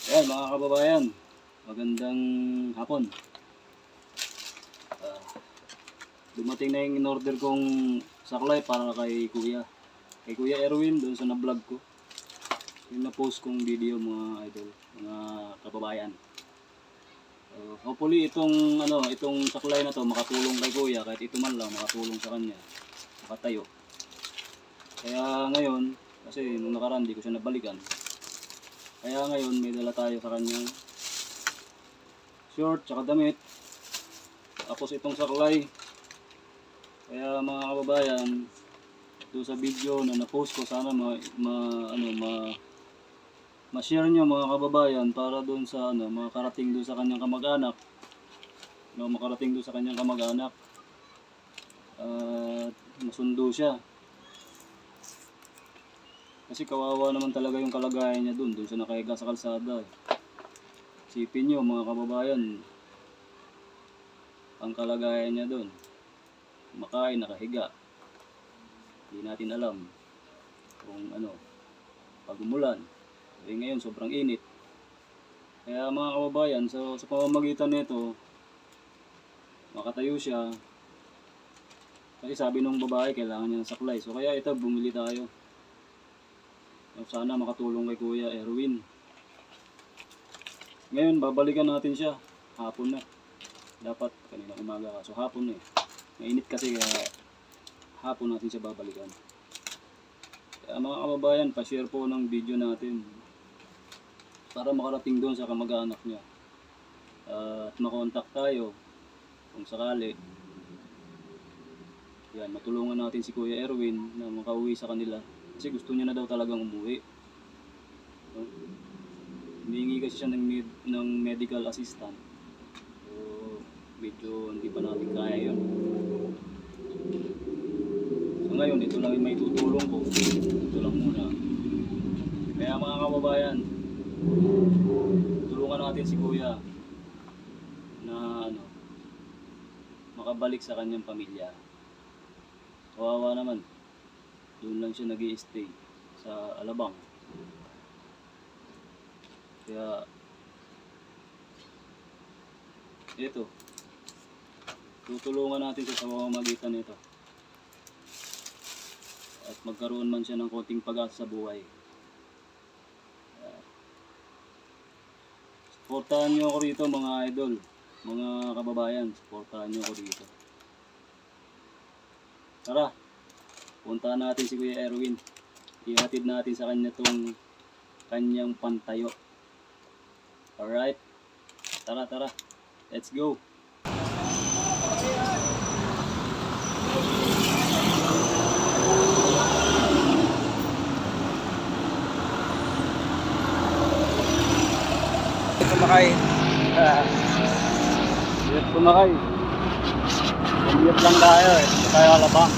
Ayan mga kababayan, magandang hapon. Ah, Dumating na yung in-order kong saklay para kay Kuya Erwin doon sa na-vlog ko. Yung na-post kong video mga idol, mga kababayan. Hopefully itong saklay na to makatulong kay Kuya, kahit ito man lang makatulong sa kanya, makatayo. Kaya ngayon, kasi nung nakaraan di ko siya nabalikan. Kaya ngayon may dala tayo sa kanyang short tsaka damit. Tapos itong saklay. Kaya mga kababayan, ito sa video na na-post ko, sana ma-share nyo mga kababayan para doon sa makarating doon sa kanyang kamag-anak. Makarating doon sa kanyang kamag-anak. At masundo siya. Kasi kawawa naman talaga yung kalagayan niya doon siya nakahiga sa kalsada. Isipin nyo mga kababayan, ang kalagayan niya doon. Makain, nakahiga. Hindi natin alam kung pag umulan. Ngayon sobrang init. Kaya mga kababayan, sa pamamagitan nito, makatayo siya. Kasi sabi nung babae, kailangan niya ng saklay. So kaya ito, bumili tayo. Sana makatulong kay Kuya Erwin. Ngayon, babalikan natin siya. Hapon na. Dapat kanina umaga ka. So hapon na eh. Mainit kasi kaya hapon natin siya babalikan. Kaya mga kababayan, pa-share po ng video natin. Para makarating doon sa kamag-anak niya. At makontak tayo kung sakali. Yan, matulungan natin si Kuya Erwin na makauwi sa kanila. Kasi gusto niya na daw talagang umuwi. Hiningi kasi siya ng medical assistant. So, medyo hindi pa natin kaya yun. So ngayon, ito lang yung may tutulong ko. Ito lang muna. Kaya mga kababayan, tulungan natin si Kuya na makabalik sa kanyang pamilya. Kawawa naman. Doon lang siya nag-i-stay sa Alabang. Kaya ito, tutulungan natin siya sa pamamagitan nito. At magkaroon man siya ng konting pag-asa sa buhay. Suportahan niyo ako rito mga idol, mga kababayan, suportahan niyo ako dito. Tara, puntahan natin si Kuya Erwin. Ihatid natin sa kanya tong kanyang pantayo. Alright? Tara. Let's go! Sumakay. Sumakay. Bumiyat lang tayo eh. Tayo Alabang.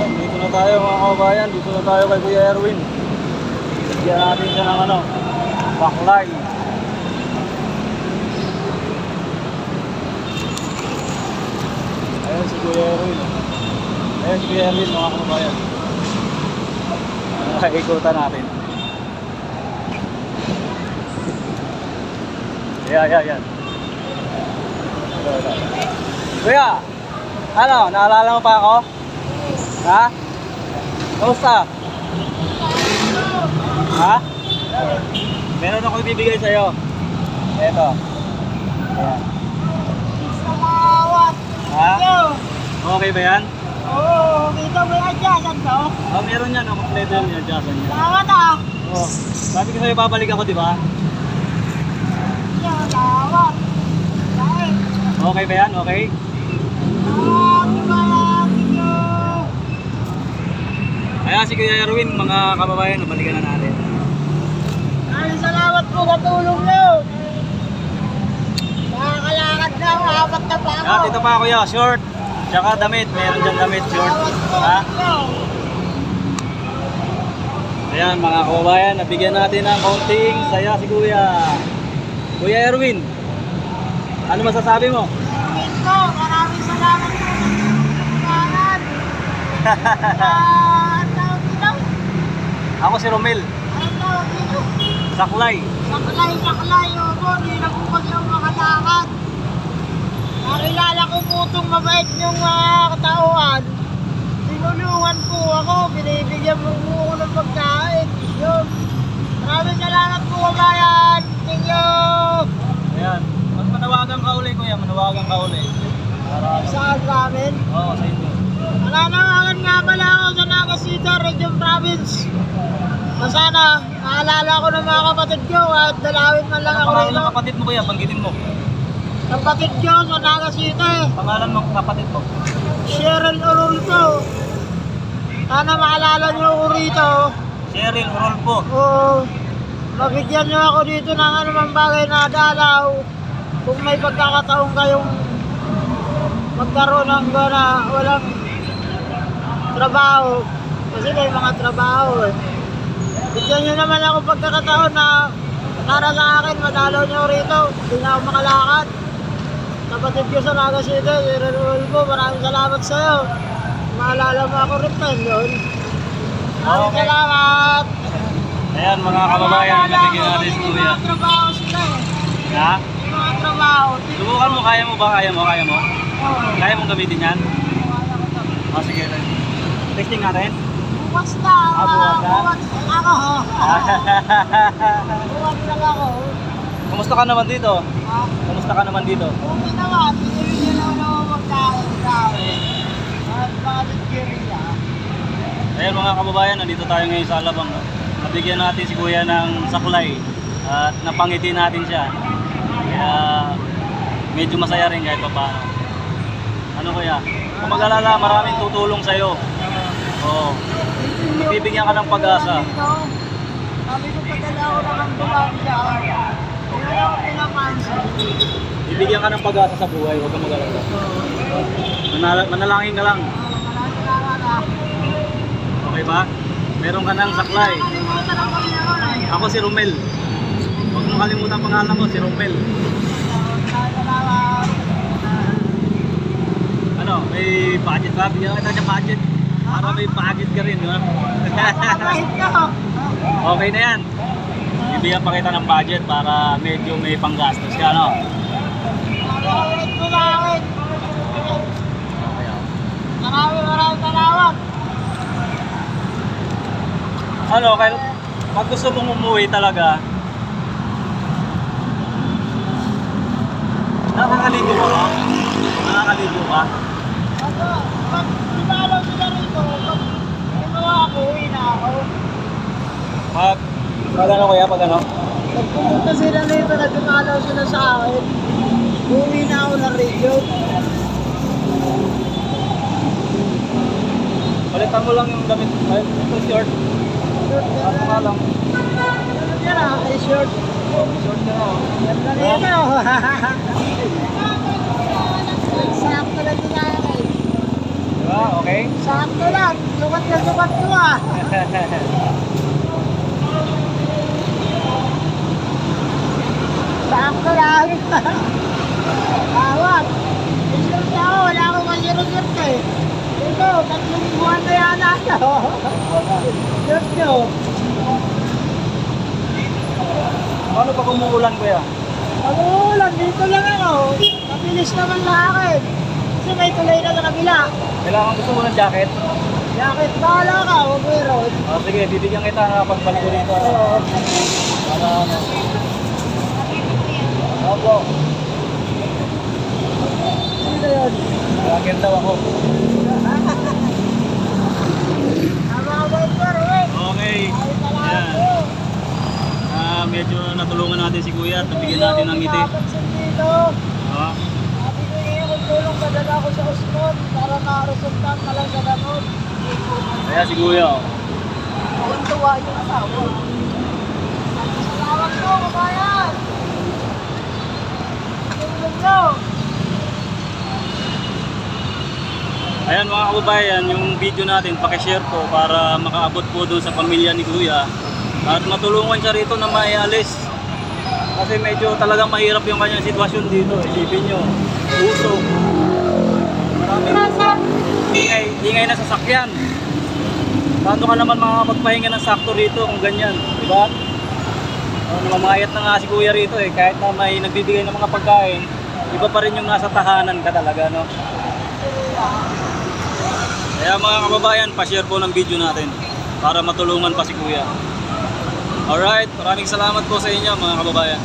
Dito na tayo mga kababayan, dito na tayo kay Kuya Erwin. Bigyan natin siya ng baklay. Ayan si Kuya Erwin. Ayan si Kuya Erwin mga kababayan. Ikutan natin. Yan. Ito. Kuya, naalala mo pa ako? Ha? Kamusta? Ha? Meron ako ibibigay sa'yo. Eto. Ayan. Salamat. Ha? Okay ba yan? Oo, kita mo yung adyasan to. Oh, meron yan. Kompleto yung adjustan niya. Salamat ah. Oh, sabi ko sa'yo babalik ako, di ba? Salamat. Kahit. Okay ba yan? Okay? Kaya si Kuya Erwin, mga kababayan, nabalikan na natin. Maraming salamat po sa tulong nyo. Nakakalakad na ako, apat na pa ako. At ito pa kuya, short. Tsaka damit, meron dyan damit, short. Salamat po Ha? inyo. Ayan mga kababayan, nabigyan natin ng kaunting saya si Kuya. Kuya Erwin, ano masasabi mo? Amin po, maraming salamat po sa tulungan. Ang tawag dito? Ako si Romel, Ang tawag dito? Saklay. Saklay, opo, hindi na po kasi ako makalakad. Nakilala ko po itong mabait niyong katauhan. Tinulungan po ako, binibigyan mo po ako ng pagkain. Yun. Maraming salamat po kabayan. Thank you. Ayan, manawagan ka uli kuya, manawagan ka uli. Saan namin? Oo, sa inyo. Nananawagan nga pala ako sa Nagasita, Region Province. Na sana, naalala ko ng mga kapatid ko at dalawin man lang Ano ako pangalan rito. ng kapatid mo kuya, banggitin mo. Kapatid ko sa Nagasita, Pangalan mo kapatid mo. Cheryl Orulfo. Sana maalala niyo ako rito. Cheryl Rolpo. O mabigyan niyo ako dito ng anumang bagay na dalaw. Kung may pagkakataon kayong magkaroon ng gana, walang trabaho. Kasi may mga trabaho eh. Bigyan niyo naman ako pagkakataon na para sa akin, madalaw niyo rito. Hindi na ako makalakad. Kapatid ko sa Nagasita, Cheryl Orulfo, maraming salamat sa'yo. Maalala mo ako rin pa yun. Maraming Okay. salamat. Ayan mga kababayan, nabigyan natin si May kuya. mga trabaho sila eh. Ha? May mga trabaho. Subukan mo, kaya mo ba? Kaya mo? Kaya mo? Oo. Kaya mong gamitin yan? Kaya ko to. O sige. Testing natin. Bukas na. Bukas na? Bukas ako. Bukas lang ako. Kumusta ka naman dito? Ah, Kumusta ka naman dito? okay naman. Binibigyan ako ng magkain tao. At bakit kiriya? Ayan mga kababayan, nandito tayo ngayon sa Alabang. Nabigyan natin si kuya ng saklay at napangiti natin siya. Kaya medyo masaya rin kahit pa paano. Ano kuya? Kung mag-alala, maraming tutulong sa'yo. Oo. Bibigyan ka ng pag-asa. Sabi ko padala ko lang ang buwan siya. Hindi ako pinapansin. Bibigyan ka ng pag-asa sa buhay, huwag kang mag-alala. Manalangin ka lang. Maraming salamat ah. Okay ba? Meron ka ng saklay. Nakalimutan ako niya ako eh. Ako si Romel. Huwag mo kalimutan pangalan ko, si Romel. Salamat. Ano, may budget ba? Bigyan kita ng budget. Para may budget ka rin, di ba? Kapahit ko. Okay na yan. Bibigyan pa kita ng budget para medyo may panggastos ka, no? Kapahit ko sa akin. Maraming salamat. Ano, kaya pag gusto mong umuwi talaga, nakakaligo ka ba? Nakakaligo ka? Ako, pag lumalaw sila rito, pag ginawa ako, uwi na ako. Pag ano kuya, pag ano? Pag pumunta sila rito na dumalaw sila sa akin, uwi na ako ng radio. Palitan mo lang yung damit. Ay, ito short. Short ka Ano na. nga lang? Ano yan ah, ay short. Short ka na. Oh. Ganda nito. Sakto lang din akin. Diba? Okay? Sakto lang. Sukat na sukat ko ah. Sakto lang. Awat. Isang tao, wala akong masirot-sirot eh. Ito, 3 buwan na yan ako. Sirot nyo. Paano pag umuulan kuya? Pag uulan, dito lang ako. Mabilis naman sa akin. Kasi may tulay na sa kabila. Kailangan gusto mo ng jacket? Bakit bahala ka, huwag mo yun. Oh, sige, bibigyan kita na pagbalik ko dito. Ano? Oo. Para ano? Opo. Sino yun? Vlogger daw ako. Tama ka ba ito, Ruel? Okay. Ay, salamat Yan. po. Medyo natulungan natin si kuya at nabigyan natin ng ngiti. Pinapansin dito. Oh. Sabi ko niya kung tulong padala ko sa Osmond para makaresultan ka lang sa gamot. Kaya si kuya, oh. Tuwan-tuwa yung asawa. Tawag ko, kabayan! Tulong nyo! Ayan mga kababayan, yung video natin, pakishare po para makaabot po doon sa pamilya ni Kuya. At matulungan siya rito na maialis. Kasi medyo talagang mahirap yung kanyang sitwasyon dito. Isipin nyo, usok. Maraming ingay na sasakyan. Paano ka naman makakapagpahinga ng sakto rito kung ganyan, di ba? Namamayat na nga si Kuya rito eh, kahit na may nagbibigay ng mga pagkain, iba pa rin yung nasa tahanan ka talaga, no? Kaya mga kababayan, pa-share po ng video natin para matulungan pa si Kuya. Alright, maraming salamat po sa inyo mga kababayan.